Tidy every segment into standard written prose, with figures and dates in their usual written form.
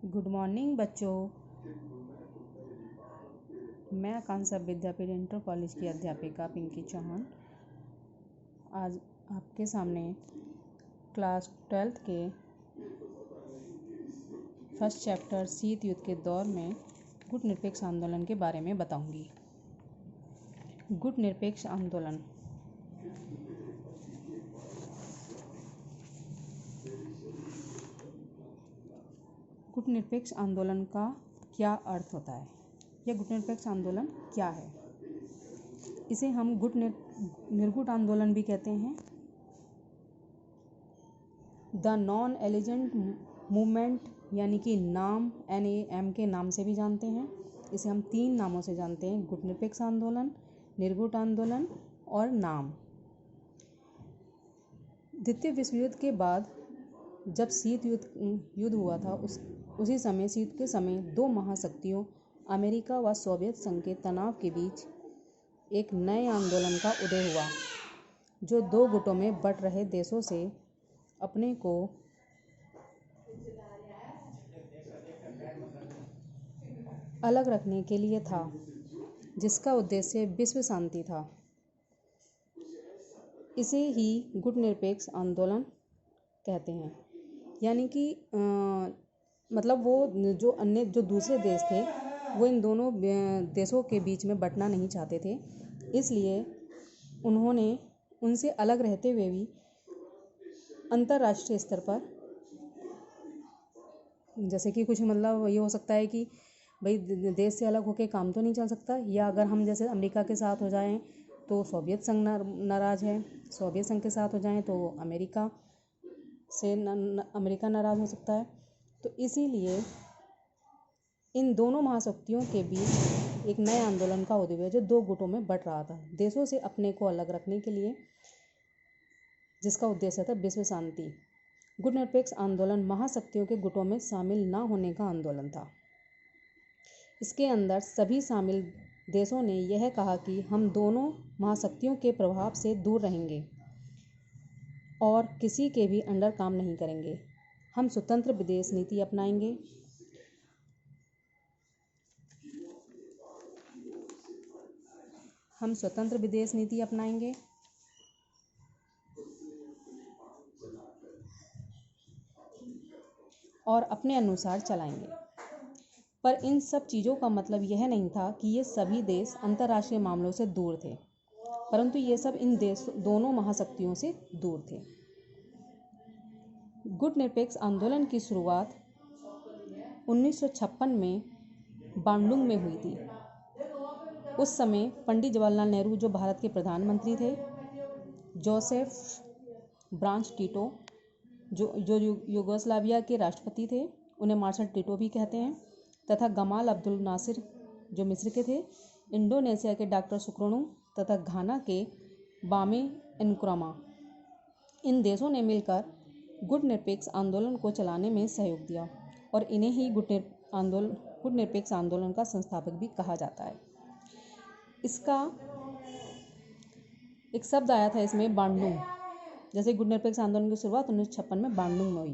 Good morning बच्चों। मैं आकांक्षा विद्यापीठ inter college की अध्यापिका पिंकी चौहान आज आपके सामने क्लास 12th के फर्स्ट चैप्टर शीत युद्ध के दौर में गुट निरपेक्ष आंदोलन के बारे में बताऊंगी। गुट निरपेक्ष आंदोलन गुट निरपेक्ष आंदोलन का क्या अर्थ होता है या गुट निरपेक्ष आंदोलन क्या है? इसे हम निर्गुट आंदोलन भी कहते हैं। द नॉन एलिजेंट मूवमेंट यानी कि नाम NAM के नाम से भी जानते हैं। इसे हम 3 नामों से जानते हैं: गुट निरपेक्ष आंदोलन, निर्गुट आंदोलन और नाम। द्वितीय विश्व युद्ध के बाद जब शीत युद्ध हुआ था उसी समय शीत के समय 2 महाशक्तियों अमेरिका व सोवियत संघ के तनाव के बीच एक नए आंदोलन का उदय हुआ, जो 2 गुटों में बंट रहे देशों से अपने को अलग रखने के लिए था, जिसका उद्देश्य विश्व शांति था। इसे ही गुट निरपेक्ष आंदोलन कहते हैं। यानी कि मतलब वो जो दूसरे देश थे वो इन दोनों देशों के बीच में बंटना नहीं चाहते थे, इसलिए उन्होंने उनसे अलग रहते हुए भी अंतर्राष्ट्रीय स्तर पर, जैसे कि कुछ मतलब ये हो सकता है कि भाई देश से अलग होकर काम तो नहीं चल सकता, या अगर हम जैसे अमेरिका के साथ हो जाएं तो सोवियत संघ नाराज़ है, सोवियत संघ के साथ हो जाएं तो अमेरिका नाराज़ हो सकता है। तो इसीलिए इन दोनों महाशक्तियों के बीच एक नए आंदोलन का उदय हुआ, जो 2 गुटों में बंट रहा था देशों से अपने को अलग रखने के लिए, जिसका उद्देश्य था विश्व शांति। गुट निरपेक्ष आंदोलन महाशक्तियों के गुटों में शामिल न होने का आंदोलन था। इसके अंदर सभी शामिल देशों ने यह कहा कि हम दोनों महाशक्तियों के प्रभाव से दूर रहेंगे और किसी के भी अंडर काम नहीं करेंगे। हम स्वतंत्र विदेश नीति अपनाएंगे। और अपने अनुसार चलाएंगे। पर इन सब चीज़ों का मतलब यह नहीं था कि ये सभी देश अंतर्राष्ट्रीय मामलों से दूर थे, परंतु ये सब इन दोनों महाशक्तियों से दूर थे। गुट निरपेक्ष आंदोलन की शुरुआत 1956 में बांडुंग में हुई थी। उस समय पंडित जवाहरलाल नेहरू, जो भारत के प्रधानमंत्री थे, जोसेफ ब्रांच टिटो, जो यूगोस्लाविया के राष्ट्रपति थे, उन्हें मार्शल टिटो भी कहते हैं, तथा गमाल अब्दुल नासिर, जो मिस्र के थे, इंडोनेशिया के डॉक्टर सुकर्णो तथा घाना के बामे नक्रुमा, इन देशों ने मिलकर गुट निरपेक्ष आंदोलन को चलाने में सहयोग दिया और इन्हें ही गुट निरपेक्ष आंदोलन का संस्थापक भी कहा जाता है। इसका एक शब्द आया था इसमें, बांडुंग। जैसे गुट निरपेक्ष आंदोलन की शुरुआत 1956 में बांडुंग में हुई।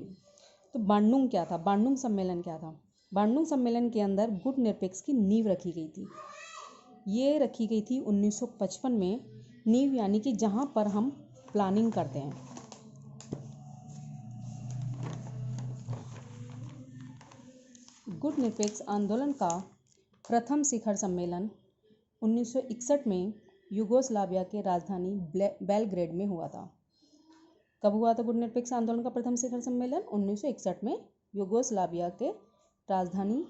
तो बांडुंग क्या था? बांडुंग सम्मेलन क्या था? बांडुंग सम्मेलन के अंदर गुट निरपेक्ष की नींव रखी गई थी। ये रखी गई थी 1955 में। नींव यानी कि जहाँ पर हम प्लानिंग करते हैं। गुट निरपेक्ष आंदोलन का प्रथम शिखर सम्मेलन 1961 में यूगोस्लाविया के राजधानी बेलग्रेड में हुआ था। कब हुआ था गुट निरपेक्ष आंदोलन का प्रथम शिखर सम्मेलन? 1961 में यूगोस्लाविया के राजधानी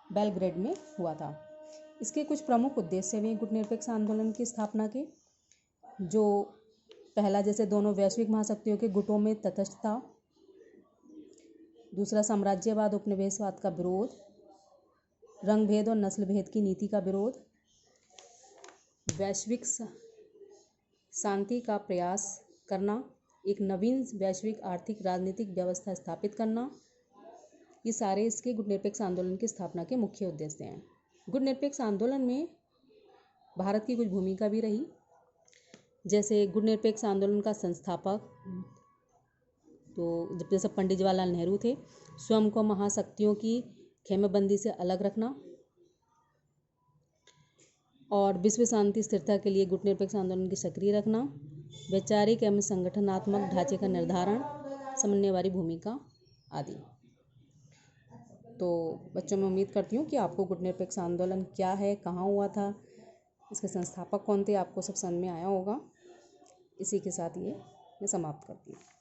बेलग्रेड में हुआ था। इसके कुछ प्रमुख उद्देश्य भी गुट निरपेक्ष आंदोलन की स्थापना के, जो पहला, जैसे दोनों वैश्विक महाशक्तियों के गुटों में तटस्थता, दूसरा साम्राज्यवाद उपनिवेशवाद का विरोध, रंग भेद और नस्ल भेद की नीति का विरोध, वैश्विक शांति का प्रयास करना, एक नवीन वैश्विक आर्थिक राजनीतिक व्यवस्था स्थापित करना, ये सारे इसके गुट निरपेक्ष आंदोलन की स्थापना के मुख्य उद्देश्य हैं। गुट निरपेक्ष आंदोलन में भारत की कुछ भूमिका भी रही। जैसे गुट निरपेक्ष आंदोलन का संस्थापक तो जब जैसे पंडित जवाहरलाल नेहरू थे, स्वयं को महाशक्तियों की खेमेबंदी से अलग रखना और विश्व शांति स्थिरता के लिए गुटनिरपेक्ष आंदोलन की सक्रिय रखना, वैचारिक एवं संगठनात्मक ढांचे का निर्धारण, समन्वयकारी भूमिका आदि। तो बच्चों, मैं उम्मीद करती हूँ कि आपको गुटनिरपेक्ष आंदोलन क्या है, कहाँ हुआ था, इसके संस्थापक कौन थे, आपको सब समझ में आया होगा। इसी के साथ ये मैं समाप्त करती हूँ।